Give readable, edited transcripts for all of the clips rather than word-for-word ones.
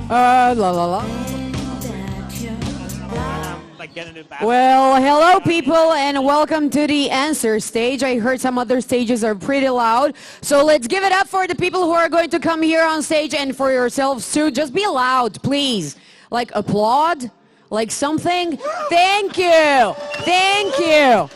La la la. Like getting it back. Well, hello people and welcome to the answer stage. I heard some other stages are pretty loud. So let's give it up for the people who are going to come here on stage and for yourselves too. Just be loud, please. Like applaud, like something. Thank you. Thank you.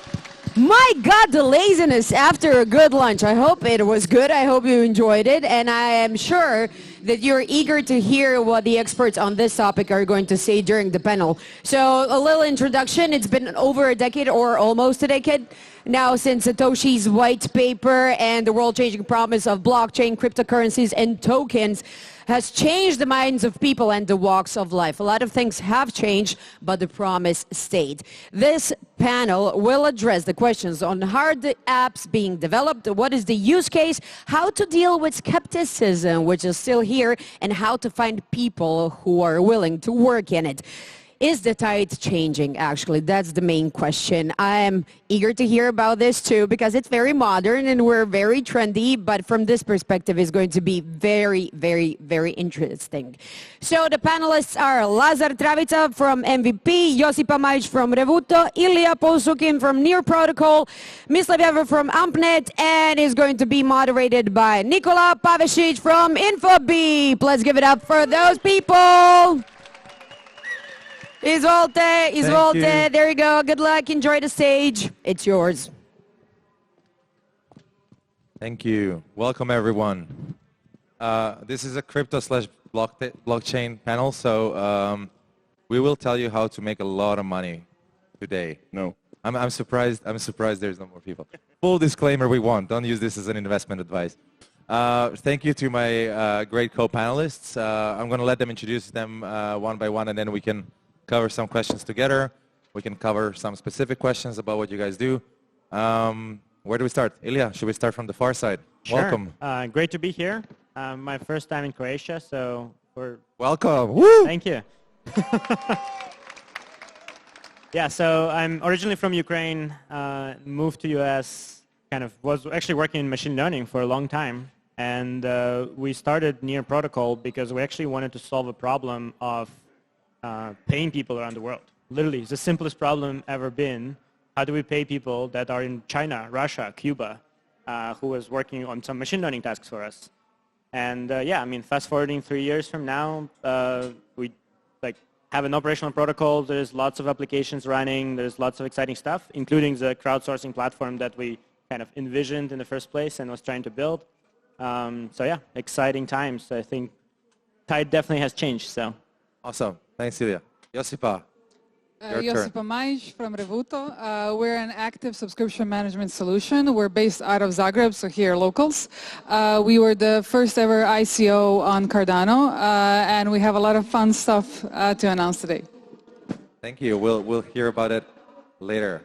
My God, the laziness after a good lunch. I hope it was good. I hope you enjoyed it. And I am sure that you're eager to hear what the experts on this topic are going to say during the panel. So a little introduction. It's been over a decade or almost a decade now since Satoshi's white paper and the world-changing promise of blockchain, cryptocurrencies, and tokens has changed the minds of people and the walks of life. A lot of things have changed, but the promise stayed. This panel will address the questions on how are the apps being developed, what is the use case, how to deal with skepticism, which is still here, and how to find people who are willing to work in it. Is the tide changing, actually? That's the main question. I am eager to hear about this too because it's very modern and we're very trendy, but from this perspective it's going to be very, very, very interesting. So the panelists are Lazar Travica from MVP, Josipa Maj from Revuto, Ilya Polsukin from Near Protocol, Mislav Javor from Ampnet, and is going to be moderated by Nikola Pavesic from Infobip. Let's give it up for those people. Izvolte, there you go. Good luck. Enjoy the stage. It's yours. Thank you. Welcome, everyone. This is a crypto/blockchain panel, so we will tell you how to make a lot of money today. No. I'm surprised. I'm surprised there's no more people. Full disclaimer: we won't. Don't use this as an investment advice. Thank you to my great co-panelists. I'm going to let them introduce them one by one, and then we can cover some questions together. We can cover some specific questions about what you guys do. Where do we start? Ilya, should we start from the far side? Sure. Welcome. Great to be here. My first time in Croatia, so we're... Welcome. Woo! Thank you. Yeah, so I'm originally from Ukraine, moved to US, was actually working in machine learning for a long time. And we started Near Protocol because we actually wanted to solve a problem of paying people around the world. Literally, it's the simplest problem ever been. How do we pay people that are in China, Russia, Cuba, who was working on some machine learning tasks for us? And yeah, I mean, fast forwarding 3 years from now, we have an operational protocol. There's lots of applications running. There's lots of exciting stuff, including the crowdsourcing platform that we kind of envisioned in the first place and was trying to build. So yeah, exciting times. I think tide definitely has changed. So Awesome. Thanks, Ilya. Josipa. Josipa Maj from Revuto. We're an active subscription management solution. We're based out of Zagreb, so here locals. We were the first ever ICO on Cardano, and we have a lot of fun stuff to announce today. Thank you. We'll hear about it later.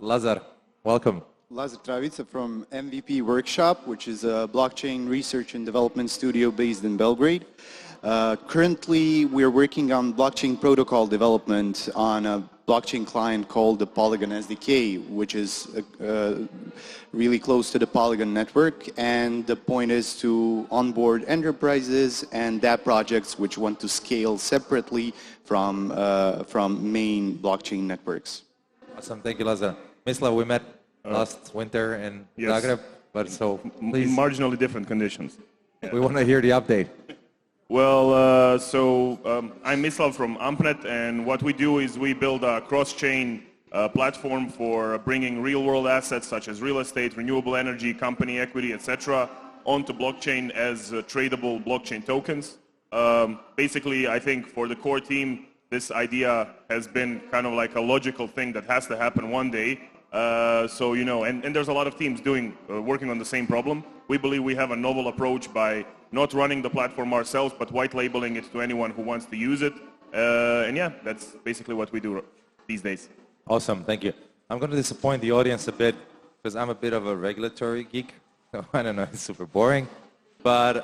Lazar, welcome. Lazar Travica from MVP Workshop, which is a blockchain research and development studio based in Belgrade. Currently, we're working on blockchain protocol development on a blockchain client called the Polygon SDK, which is really close to the Polygon network. And the point is to onboard enterprises and DApp projects which want to scale separately from main blockchain networks. Awesome. Thank you, Lazar. Mislav, we met last winter in Zagreb, but so please. Marginally different conditions. We want to hear the update. Well, I'm Mislav from Ampnet, and what we do is we build a cross-chain platform for bringing real-world assets such as real estate, renewable energy, company equity, etc., onto blockchain as tradable blockchain tokens. Basically, I think for the core team, this idea has been kind of like a logical thing that has to happen one day. So, you know, and there's a lot of teams working on the same problem. We believe we have a novel approach by not running the platform ourselves, but white labeling it to anyone who wants to use it. And yeah, that's basically what we do these days. Awesome, thank you. I'm going to disappoint the audience a bit because I'm a bit of a regulatory geek. So I don't know, it's super boring. But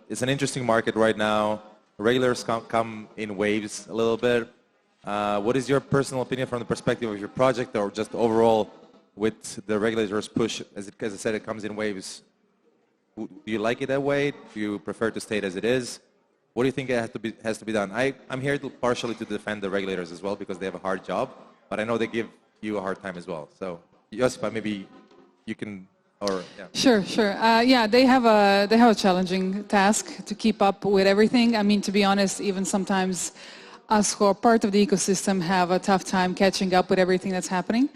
it's an interesting market right now. Regulators come in waves a little bit. What is your personal opinion from the perspective of your project or just overall with the regulators push? As I said, it comes in waves. Do you like it that way? Do you prefer to stay it as it is? what do you think has to be done? I'm here partially to defend the regulators as well because they have a hard job, but I know they give you a hard time as well. So, Josipa, maybe you can, or yeah. Sure. Yeah, they have a challenging task to keep up with everything. I mean, to be honest, even sometimes us who are part of the ecosystem have a tough time catching up with everything that's happening.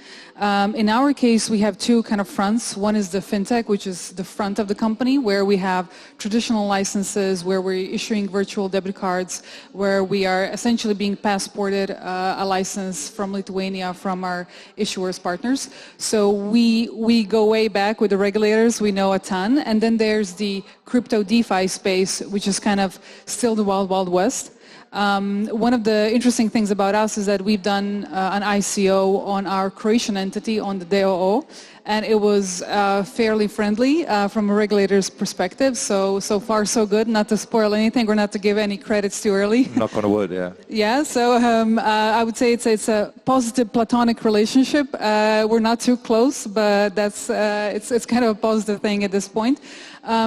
In our case, we have two kind of fronts. One is the fintech, which is the front of the company, where we have traditional licenses, where we're issuing virtual debit cards, where we are essentially being passported a license from Lithuania from our issuers partners. So we go way back with the regulators. We know a ton. And then there's the crypto DeFi space, which is kind of still the wild, wild west. One of the interesting things about us is that we've done an ICO on our Croatian entity on the DOO, and it was fairly friendly from a regulator's perspective. So far so good. Not to spoil anything or not to give any credits too early. Knock on wood, yeah. Yeah. So I would say it's a positive platonic relationship. We're not too close, but that's it's kind of a positive thing at this point.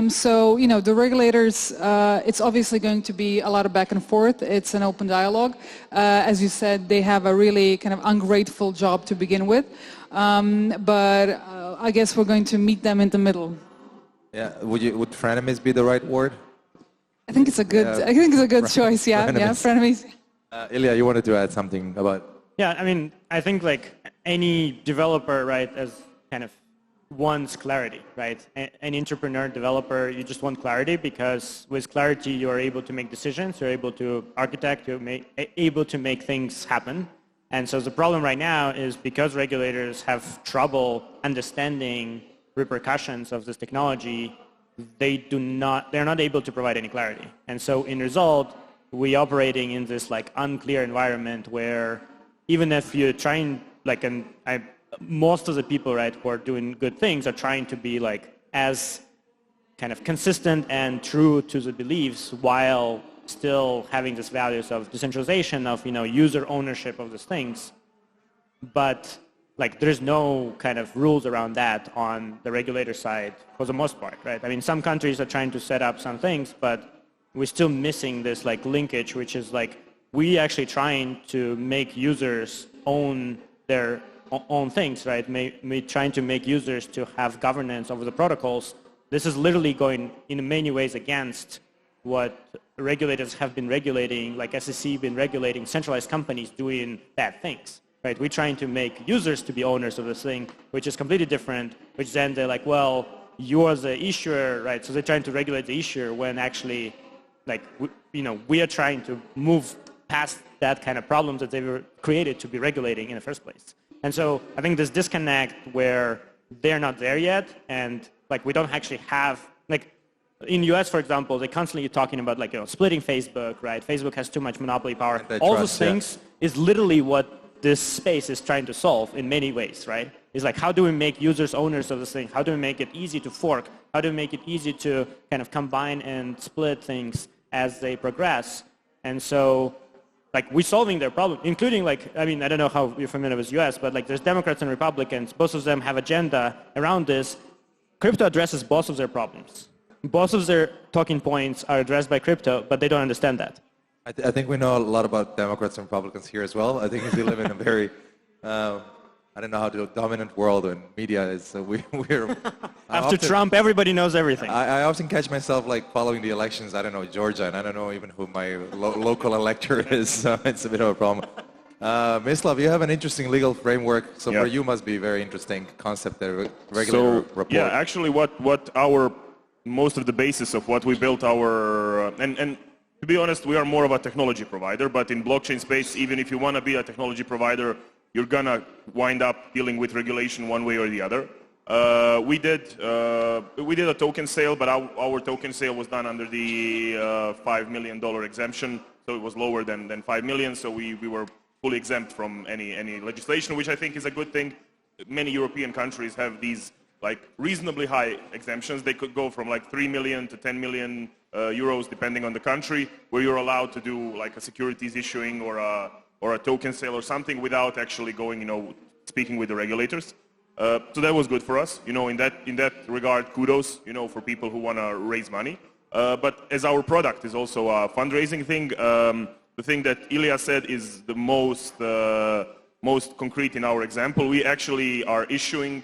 So, you know, the regulators, it's obviously going to be a lot of back and forth. It's an open dialogue. As you said, they have a really kind of ungrateful job to begin with. But I guess we're going to meet them in the middle. Yeah, would frenemies be the right word? I think it's a good, I think it's a good choice, yeah. Frenemies. Yeah, frenemies. Ilya, you wanted to add something about... Yeah, I mean, I think like any developer, right, as kind of wants clarity, right? An entrepreneur, developer, you just want clarity because with clarity you are able to make decisions, you're able to architect, you're able to make things happen. And so the problem right now is because regulators have trouble understanding repercussions of this technology, they're not able to provide any clarity. And so in result, we operating in this like unclear environment where even if you're trying, like, most of the people, right, who are doing good things are trying to be like as kind of consistent and true to the beliefs while still having these values of decentralization, of, you know, user ownership of these things. But like there's no kind of rules around that on the regulator side for the most part, right? I mean, some countries are trying to set up some things, but we're still missing this like linkage, which is like we actually trying to make users own their own things, right? Trying to make users to have governance over the protocols. This is literally going in many ways against what regulators have been regulating, like SEC been regulating centralized companies doing bad things, right? We're trying to make users to be owners of this thing, which is completely different, which then they're like, well, you're the issuer, right? So they're trying to regulate the issuer when actually, like, we are trying to move past that kind of problems that they were created to be regulating in the first place. And so I think this disconnect where they're not there yet, and like we don't actually have, like in US, for example, they're constantly talking about like, you know, splitting Facebook, right? Facebook has too much monopoly power. All those things is literally what this space is trying to solve in many ways, right? It's like, how do we make users owners of this thing? How do we make it easy to fork? How do we make it easy to kind of combine and split things as they progress? And so, like, we're solving their problem, including, like, I mean, I don't know how you're familiar with US, but like there's Democrats and Republicans. Both of them have agenda around this. Crypto addresses both of their problems. Both of their talking points are addressed by crypto, but they don't understand that. I think we know a lot about Democrats and Republicans here as well. I think we live in a very, I don't know how the dominant world and media is. We're After Trump, everybody knows everything. I often catch myself like following the elections. I don't know Georgia, and I don't know even who my local elector is. So it's a bit of a problem. Mislav, you have an interesting legal framework. So for you must be a very interesting concept, the regulator report. Yeah, actually, what our most of the basis of what we built our and to be honest, we are more of a technology provider. But in blockchain space, even if you want to be a technology provider, you're gonna wind up dealing with regulation one way or the other. We did a token sale, but our token sale was done under the $5 million exemption, so it was lower than 5 million. So we were fully exempt from any legislation, which I think is a good thing. Many European countries have these like reasonably high exemptions. They could go from like 3 million to 10 million euros, depending on the country, where you're allowed to do like a securities issuing or a token sale or something without actually going, speaking with the regulators. So that was good for us. In that regard, kudos, for people who want to raise money. But as our product is also a fundraising thing, the thing that Ilya said is the most concrete in our example. We actually are issuing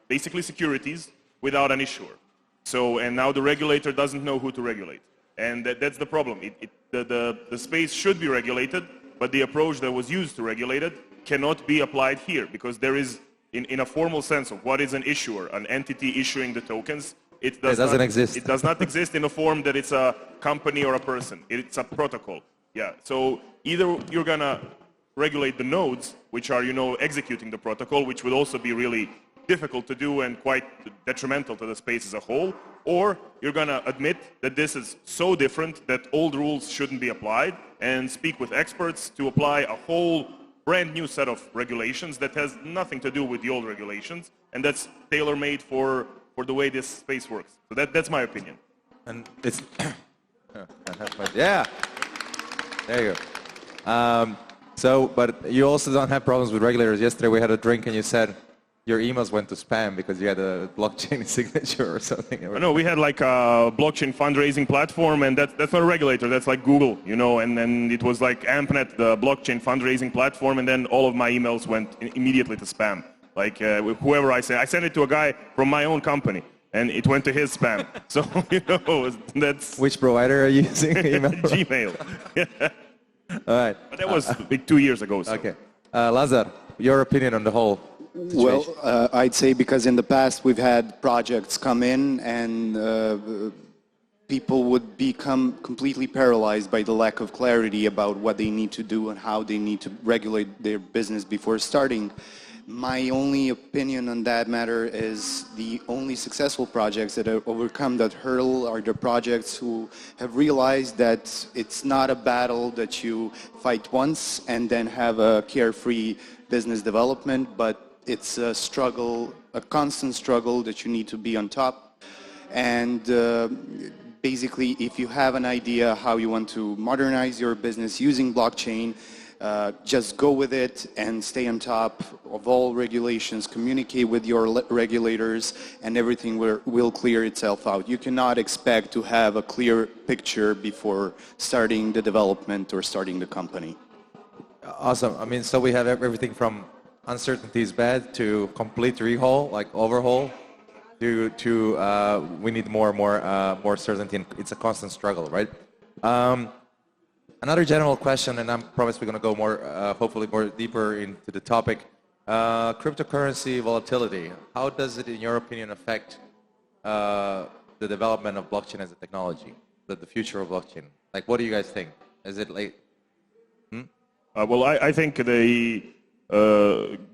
basically securities without an issuer. So, and now the regulator doesn't know who to regulate. And that's the problem. The space should be regulated, but the approach that was used to regulate it cannot be applied here because there is, in a formal sense of what is an issuer, an entity issuing the tokens, it doesn't exist. It does not exist in a form that it's a company or a person. It's a protocol. Yeah. So either you're going to regulate the nodes, which are, executing the protocol, which would also be really difficult to do and quite detrimental to the space as a whole, or you're going to admit that this is so different that old rules shouldn't be applied and speak with experts to apply a whole brand new set of regulations that has nothing to do with the old regulations, and that's tailor-made for the way this space works. So that's my opinion. And it's... yeah! There you go. But you also don't have problems with regulators. Yesterday we had a drink and you said your emails went to spam because you had a blockchain signature or something. No, we had like a blockchain fundraising platform, and that's not a regulator. That's like Google, and then it was like AmpNet, the blockchain fundraising platform, and then all of my emails went immediately to spam. Like whoever I sent it to a guy from my own company, and it went to his spam. So, that's... Which provider are you using? Gmail. All right. But that was like 2 years ago. So. Okay. Lazar, your opinion on the whole situation? Well, I'd say because in the past we've had projects come in and people would become completely paralyzed by the lack of clarity about what they need to do and how they need to regulate their business before starting. My only opinion on that matter is the only successful projects that have overcome that hurdle are the projects who have realized that it's not a battle that you fight once and then have a carefree business development, but it's a struggle, a constant struggle that you need to be on top. And basically, if you have an idea how you want to modernize your business using blockchain, just go with it and stay on top of all regulations, communicate with your regulators, and everything will clear itself out. You cannot expect to have a clear picture before starting the development or starting the company. Awesome. I mean, so we have everything from uncertainty is bad to complete rehaul, like overhaul, to we need more certainty, and it's a constant struggle, right? Another general question, and I promise we're going to go more, hopefully more deeper into the topic. Cryptocurrency volatility. How does it, in your opinion, affect the development of blockchain as a technology, the future of blockchain? Like, what do you guys think? Is it late? Well, I think the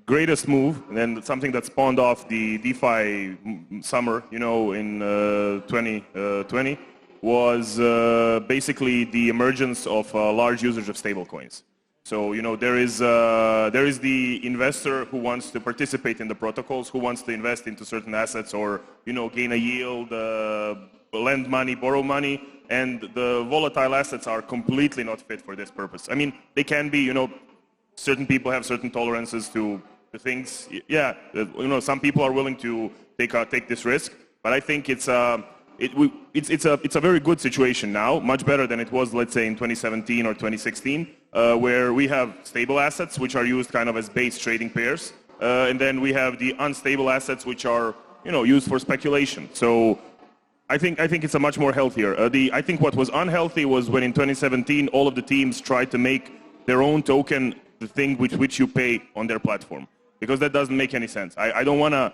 greatest move, and something that spawned off the DeFi summer, in 2020, was basically the emergence of large usage of stablecoins. So, there is the investor who wants to participate in the protocols, who wants to invest into certain assets or, gain a yield, lend money, borrow money, and the volatile assets are completely not fit for this purpose. I mean, they can be, certain people have certain tolerances to things. Yeah, some people are willing to take this risk, but I think it's a very good situation now, much better than it was, let's say, in 2017 or 2016, where we have stable assets, which are used kind of as base trading pairs, and then we have the unstable assets, which are, used for speculation. So I think it's a much more healthier. I think what was unhealthy was when in 2017 all of the teams tried to make their own token the thing with which you pay on their platform, because that doesn't make any sense. I don't want to,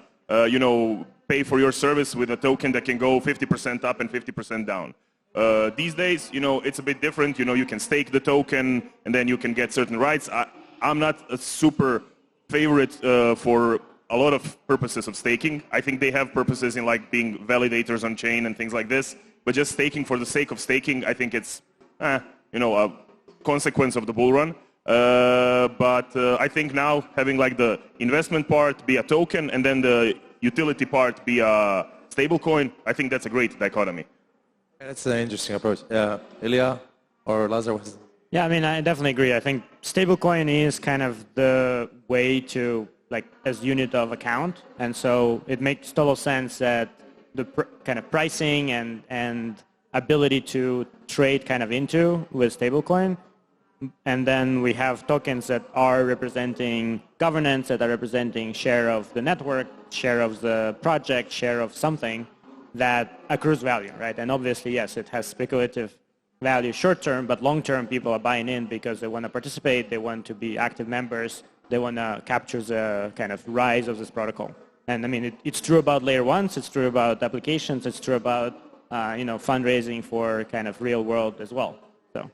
pay for your service with a token that can go 50% up and 50% down. These days, it's a bit different. You can stake the token and then you can get certain rights. I'm not a super favorite for a lot of purposes of staking. I think they have purposes in like being validators on chain and things like this, but just staking for the sake of staking, I think it's, a consequence of the bull run. But I think now having like the investment part be a token and then the utility part be a stablecoin, I think that's a great dichotomy. That's an interesting approach. Ilya or Lazar? Yeah, I mean, I definitely agree. I think stablecoin is kind of the way to, like, as unit of account. And so it makes total sense that kind of pricing and ability to trade kind of into with stablecoin. And then we have tokens that are representing governance, that are representing share of the network, share of the project, share of something that accrues value, right? And obviously, yes, it has speculative value short term, but long term people are buying in because they want to participate, they want to be active members, they want to capture the kind of rise of this protocol. And I mean, it's true about layer ones, it's true about applications, it's true about fundraising for kind of real world as well. So.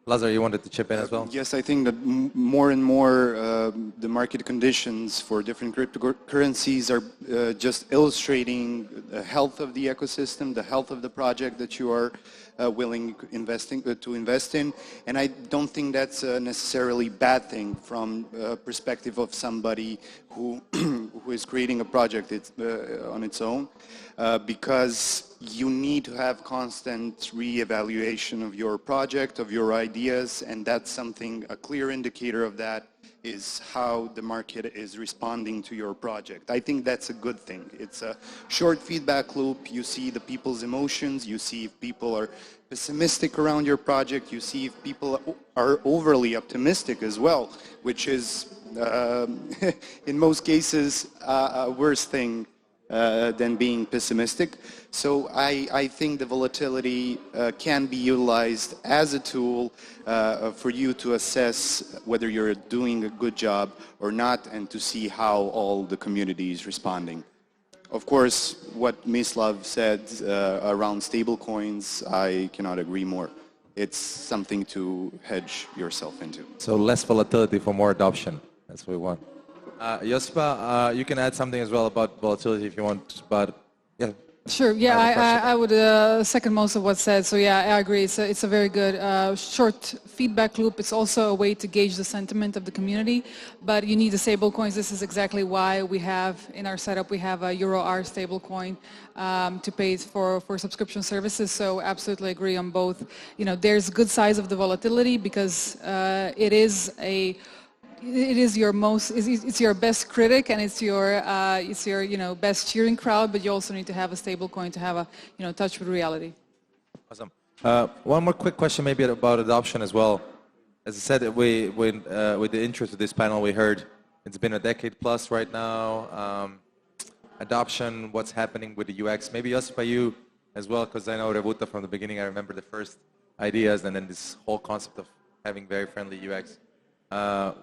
Lazar, you wanted to chip in as well? Yes, I think that more and more the market conditions for different cryptocurrencies are just illustrating the health of the ecosystem, the health of the project that you are willing to invest in. And I don't think that's a necessarily bad thing from perspective of somebody who is creating a project on its own, because you need to have constant re-evaluation of your project, of your ideas, and that's something, a clear indicator of that is how the market is responding to your project. I think that's a good thing. It's a short feedback loop. You see the people's emotions. You see if people are pessimistic around your project. You see if people are overly optimistic as well, which is, in most cases, a worse thing than being pessimistic. So I think the volatility can be utilized as a tool for you to assess whether you're doing a good job or not, and to see how all the community is responding. Of course, what Mislav said around stablecoins, I cannot agree more. It's something to hedge yourself into. So less volatility for more adoption. That's what we want. Josipa, you can add something as well about volatility if you want, but yeah. Sure. Yeah, I would second most of what's said. So yeah, I agree. It's a very good short feedback loop. It's also a way to gauge the sentiment of the community. But you need the stable coins. This is exactly why we have in our setup we have a EUR stable coin to pay for subscription services. So absolutely agree on both. You know, there's good size of the volatility because it is it's your best critic, and it's your best cheering crowd, but you also need to have a stable coin to have a touch with reality. Awesome. One more quick question maybe about adoption as well. As I said, with the intro to this panel, we heard it's been a decade plus right now. Adoption, what's happening with the UX? Maybe Josipa, you as well, because I know Revuta from the beginning, I remember the first ideas and then this whole concept of having very friendly UX.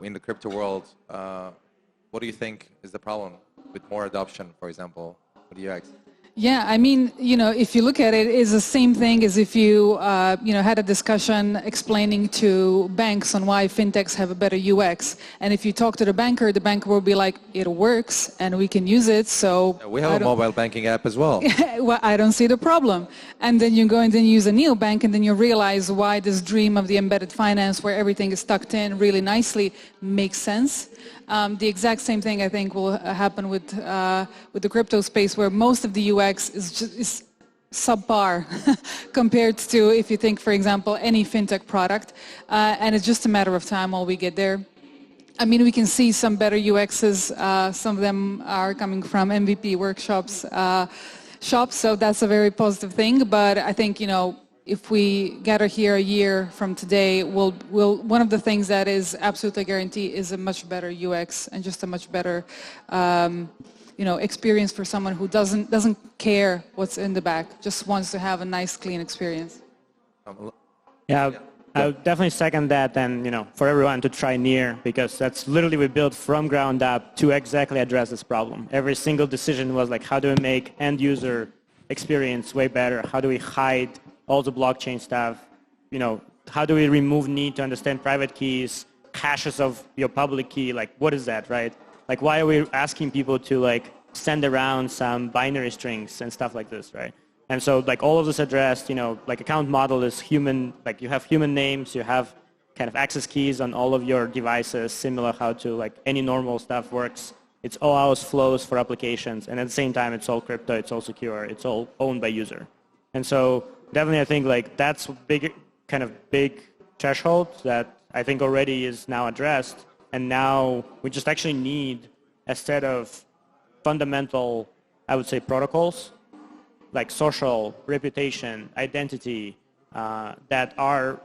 In the crypto world, what do you think is the problem with more adoption, for example, with UX? Yeah, I mean, if you look at it, it's the same thing as if you, had a discussion explaining to banks on why fintechs have a better UX. And if you talk to the banker will be like, it works and we can use it, so... We have a mobile banking app as well. Well, I don't see the problem. And then you go and then use a neobank, and then you realize why this dream of the embedded finance where everything is tucked in really nicely makes sense. The exact same thing I think will happen with the crypto space, where most of the UX is subpar compared to, if you think, for example, any fintech product, and it's just a matter of time while we get there. I mean, we can see some better UXs. Some of them are coming from MVP workshops, shops, so that's a very positive thing. But I think, if we gather here a year from today, one of the things that is absolutely guaranteed is a much better UX and just a much better, experience for someone who doesn't care what's in the back, just wants to have a nice, clean experience. Yeah, I would definitely second that, and for everyone to try Near, because that's literally we built from ground up to exactly address this problem. Every single decision was like, how do we make end user experience way better? How do we hide all the blockchain stuff? How do we remove need to understand private keys, hashes of your public key? Like, what is that, right? Like, why are we asking people to send around some binary strings and stuff like this, right? And so all of this addressed, account model is human, you have human names, you have kind of access keys on all of your devices, similar how to any normal stuff works. It's all OAuth flows for applications, and at the same time, it's all crypto, it's all secure, it's all owned by user. And so definitely I think that's big threshold that I think already is now addressed, and now we just actually need a set of fundamental I would say, protocols, like social, reputation, identity, that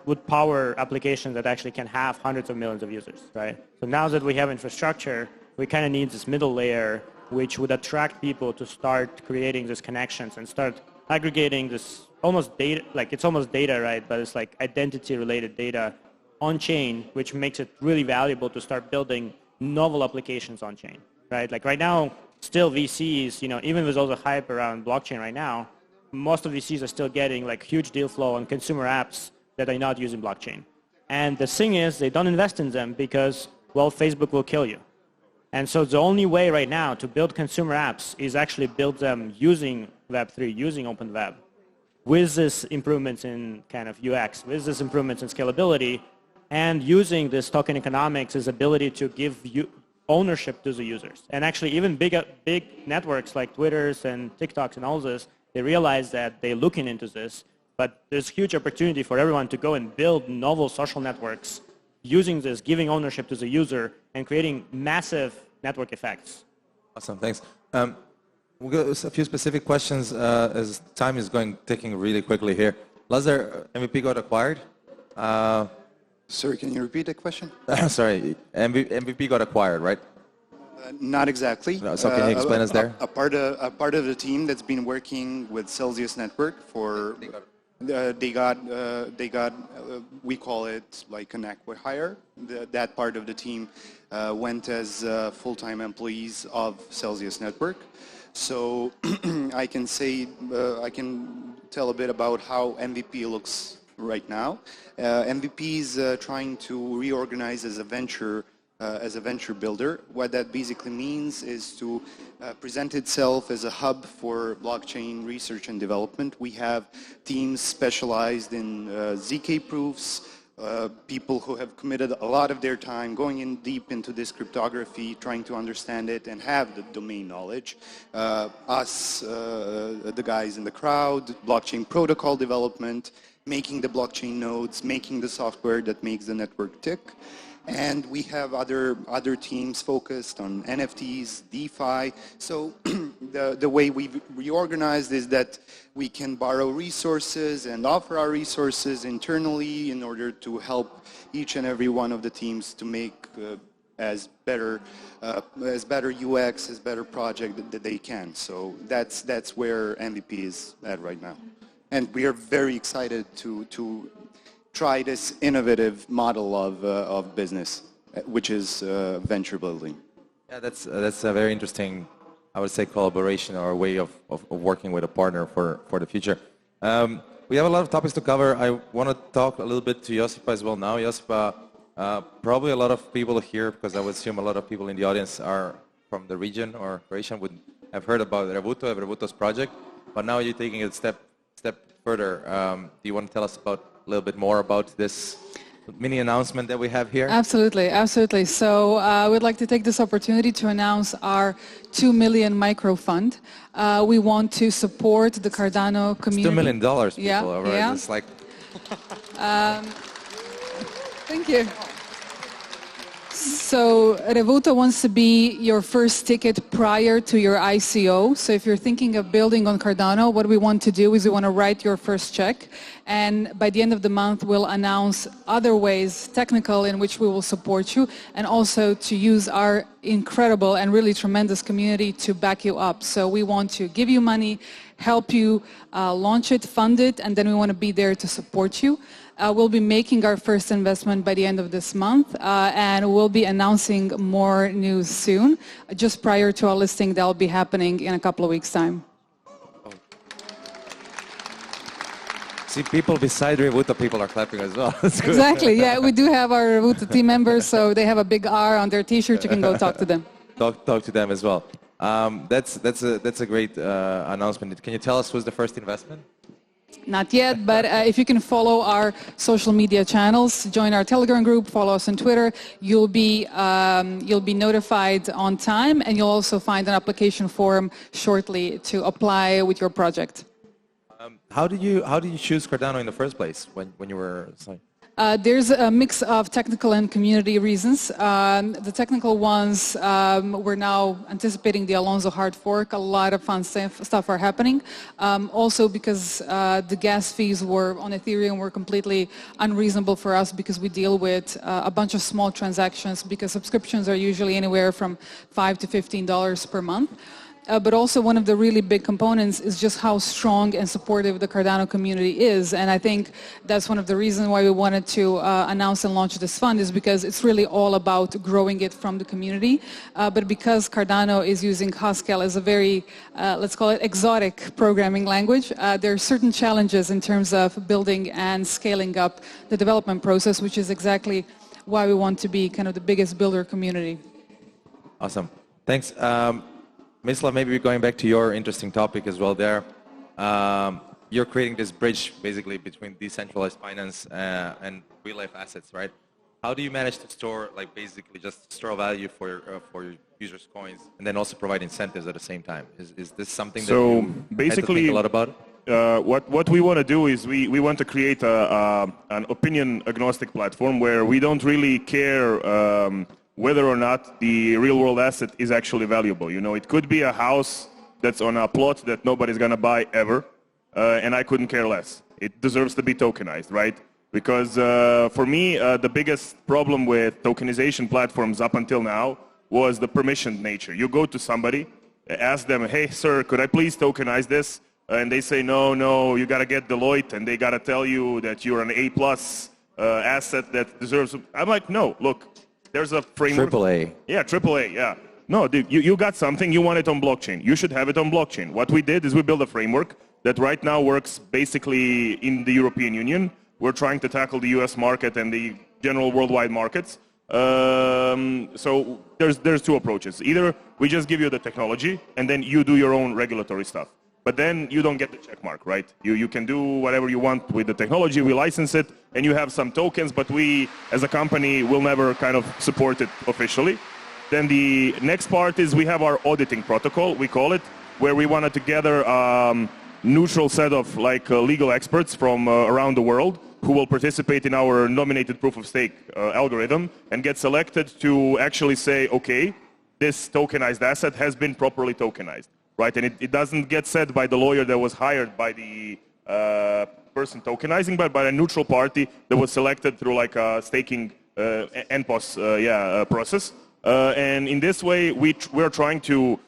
would power applications that actually can have hundreds of millions of users, right? So now that we have infrastructure, we kind of need this middle layer which would attract people to start creating these connections and start aggregating this almost data, like it's almost data, right? But it's like identity-related data on-chain, which makes it really valuable to start building novel applications on-chain, right? Like right now, still VCs, even with all the hype around blockchain right now, most of VCs are still getting like huge deal flow on consumer apps that are not using blockchain. And the thing is, they don't invest in them because, well, Facebook will kill you. And so the only way right now to build consumer apps is actually build them using Web3, using open web, with this improvements in kind of UX, with this improvements in scalability, and using this token economics as ability to give ownership to the users. And actually even big networks like Twitters and TikToks and all this, they realize that they're looking into this, but there's huge opportunity for everyone to go and build novel social networks using this, giving ownership to the user, and creating massive network effects. Awesome, thanks. We'll go a few specific questions as time is ticking really quickly here. Lazar, MVP got acquired? Sorry, can you repeat the question? Sorry, MVP got acquired, right? Not exactly. No, so can you explain us there? A part of the team that's been working with Celsius Network for they got we call it like an acqui-hire. That part of the team went as full-time employees of Celsius Network. So I can tell a bit about how MVP looks right now. MVP is trying to reorganize as a venture builder. What that basically means is to present itself as a hub for blockchain research and development. We have teams specialized in ZK proofs, people who have committed a lot of their time going in deep into this cryptography, trying to understand it and have the domain knowledge. The guys in the crowd, blockchain protocol development, making the blockchain nodes, making the software that makes the network tick. And we have other teams focused on NFTs, DeFi. So the way we've reorganized is that we can borrow resources and offer our resources internally in order to help each and every one of the teams to make as better UX, as better project that they can. So that's where MVP is at right now. And we are very excited to try this innovative model of business, which is venture building. Yeah, that's a very interesting, I would say, collaboration or way of working with a partner for the future. We have a lot of topics to cover. I want to talk a little bit to Josipa as well now. Josipa, probably a lot of people here, because I would assume a lot of people in the audience are from the region or Croatia, would have heard about Revuto's project, but now you're taking it a step further. Do you want to tell us a little bit more about this mini announcement that we have here? Absolutely, absolutely. So I would like to take this opportunity to announce our 2 million micro fund. We want to support the Cardano community. It's $2 million, people. Yeah, Right? yeah. It's like... Thank you. So Revuto wants to be your first ticket prior to your ICO. So if you're thinking of building on Cardano, what we want to do is we want to write your first check. And by the end of the month, we'll announce other ways, technical, in which we will support you, and also to use our incredible and really tremendous community to back you up. So we want to give you money, help you launch it, fund it, and then we want to be there to support you. We'll be making our first investment by the end of this month, and we'll be announcing more news soon, just prior to our listing that will be happening in a couple of weeks' time. See, people beside Revuto, people are clapping as well. That's good. Exactly, yeah, we do have our Revuto team members, so they have a big R on their T-shirt. You can go talk to them. Talk to them as well. That's a great announcement. Can you tell us who's the first investment? Not yet, but if you can follow our social media channels, join our Telegram group, follow us on Twitter, you'll be notified on time, and you'll also find an application form shortly to apply with your project. How did you choose Cardano in the first place when you were? Sorry. There's a mix of technical and community reasons. The technical ones, we're now anticipating the Alonso hard fork. A lot of fun stuff are happening. Also because the gas fees on Ethereum were completely unreasonable for us because we deal with a bunch of small transactions because subscriptions are usually anywhere from $5 to $15 per month. But also one of the really big components is just how strong and supportive the Cardano community is. And I think that's one of the reasons why we wanted to announce and launch this fund is because it's really all about growing it from the community. But because Cardano is using Haskell as a very, let's call it exotic programming language, there are certain challenges in terms of building and scaling up the development process, which is exactly why we want to be kind of the biggest builder community. Awesome. Thanks. Mislav, maybe we're going back to your interesting topic as well there. You're creating this bridge basically between decentralized finance and real-life assets, right? How do you manage to store, like basically just store value for your users' coins and then also provide incentives at the same time? Is this something that you had to think a lot about? What we want to do is we want to create an opinion-agnostic platform where we don't really care whether or not the real-world asset is actually valuable. You know, it could be a house that's on a plot that nobody's going to buy ever, and I couldn't care less. It deserves to be tokenized, right? Because for me, the biggest problem with tokenization platforms up until now was the permissioned nature. You go to somebody, ask them, hey, sir, could I please tokenize this? And they say, no, you got to get Deloitte, and they got to tell you that you're an A-plus asset that deserves... I'm like, no, look. There's a framework. AAA. Yeah, AAA, yeah. No, dude, you got something, you want it on blockchain. You should have it on blockchain. What we did is we built a framework that right now works basically in the European Union. We're trying to tackle the US market and the general worldwide markets. So there's two approaches. Either we just give you the technology and then you do your own regulatory stuff. But then you don't get the check mark, right? You can do whatever you want with the technology, we license it, and you have some tokens, but we, as a company, will never kind of support it officially. Then the next part is we have our auditing protocol, we call it, where we wanted to gather a neutral set of legal experts from around the world who will participate in our nominated proof-of-stake algorithm and get selected to actually say, okay, this tokenized asset has been properly tokenized. Right, and it doesn't get said by the lawyer that was hired by the person tokenizing, but by a neutral party that was selected through like a staking NPOS process. And in this way, we're trying to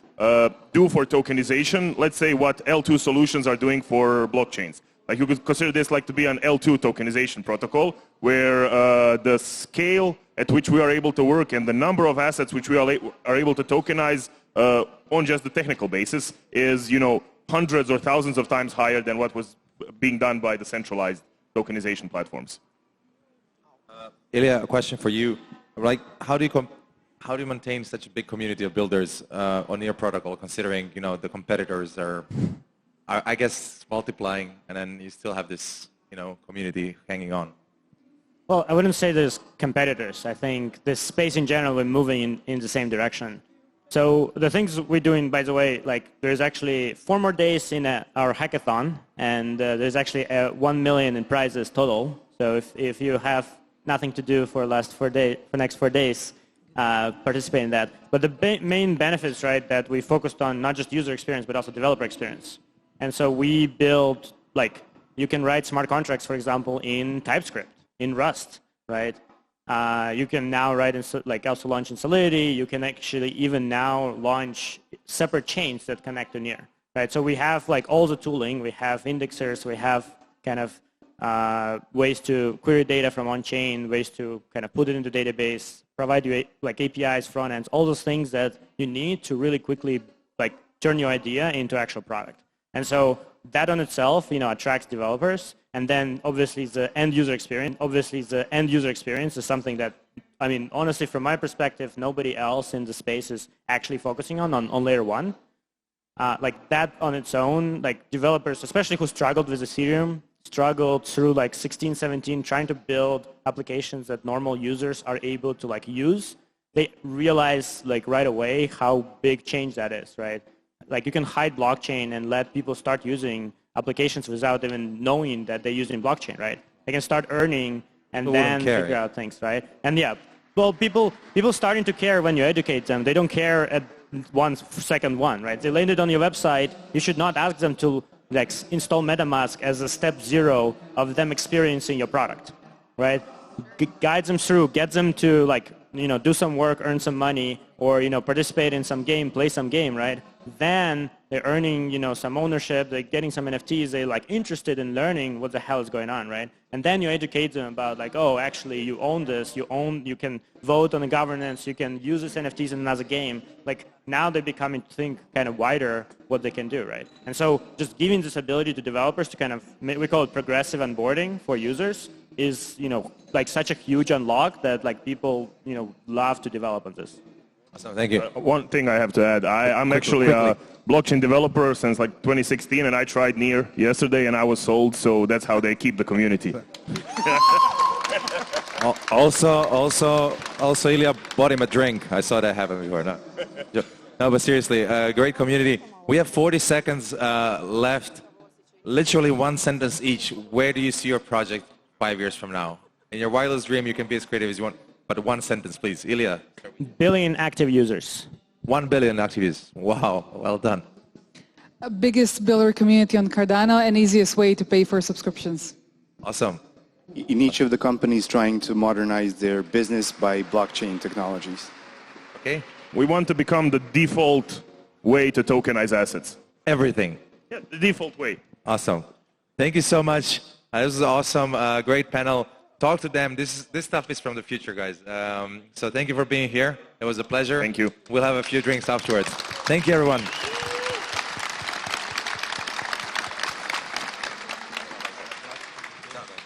do for tokenization, let's say what L2 solutions are doing for blockchains. Like you could consider this like to be an L2 tokenization protocol, where the scale at which we are able to work and the number of assets which we are able to tokenize on just the technical basis is, you know, hundreds or thousands of times higher than what was being done by the centralized tokenization platforms. Ilya, a question for you. Like, how do you maintain such a big community of builders on your protocol, considering, you know, the competitors are I guess multiplying, and then you still have this, you know, community hanging on? Well, I wouldn't say there's competitors. I think this space in general is moving in the same direction. So the things we're doing, by the way, like there's actually 4 more days in our hackathon, and there's actually 1 million in prizes total. So if you have nothing to do for next 4 days, participate in that. But the main benefits, right, that we focused on not just user experience but also developer experience. And so we build, like, you can write smart contracts, for example, in TypeScript, in Rust, right? You can now write, also launch in Solidity. You can actually even now launch separate chains that connect to Near, right? So we have like all the tooling. We have indexers. We have kind of ways to query data from on-chain, ways to kind of put it into database, provide you like APIs, front ends, all those things that you need to really quickly like turn your idea into actual product. And so that on itself, you know, attracts developers. And then obviously the end user experience. Obviously the end user experience is something that, I mean, honestly, from my perspective, nobody else in the space is actually focusing on layer one. Like that on its own, like developers, especially who struggled with Ethereum, struggled through like 16, 17, trying to build applications that normal users are able to like use. They realize like right away how big change that is, right? Like you can hide blockchain and let people start using applications without even knowing that they're using blockchain, right? They can start earning and People then wouldn't care, figure yeah. out things, right? And yeah, well, people starting to care when you educate them. They don't care at second one, right? They landed on your website. You should not ask them to like install MetaMask as a step 0 of them experiencing your product, right? Guide them through, get them to like, do some work, earn some money, or, participate in some game, play some game, right? Then they're earning, some ownership, they're getting some NFTs, they're like interested in learning what the hell is going on, right? And then you educate them about like, oh, actually you own this, you can vote on the governance, you can use this NFTs in another game. Like now they're becoming to think kind of wider what they can do, right? And so just giving this ability to developers to kind of, we call it progressive onboarding for users, is like such a huge unlock that like people love to develop on this. Awesome, thank you. One thing I have to add, I'm actually a blockchain developer since like 2016, and I tried Near yesterday and I was sold, so that's how they keep the community. Also, Ilya bought him a drink. I saw that happen before. No, but seriously, great community. We have 40 seconds left. Literally one sentence each. Where do you see your project 5 years from now? In your wildest dream, you can be as creative as you want, but one sentence, please. Ilya. Billion active users. 1 billion active users. Wow, well done. Biggest builder community on Cardano and easiest way to pay for subscriptions. Awesome. In each of the companies trying to modernize their business by blockchain technologies. Okay. We want to become the default way to tokenize assets. Everything. Yeah, the default way. Awesome. Thank you so much. This was awesome. Great panel. Talk to them. This stuff is from the future, guys. So thank you for being here. It was a pleasure. Thank you. We'll have a few drinks afterwards. Thank you, everyone.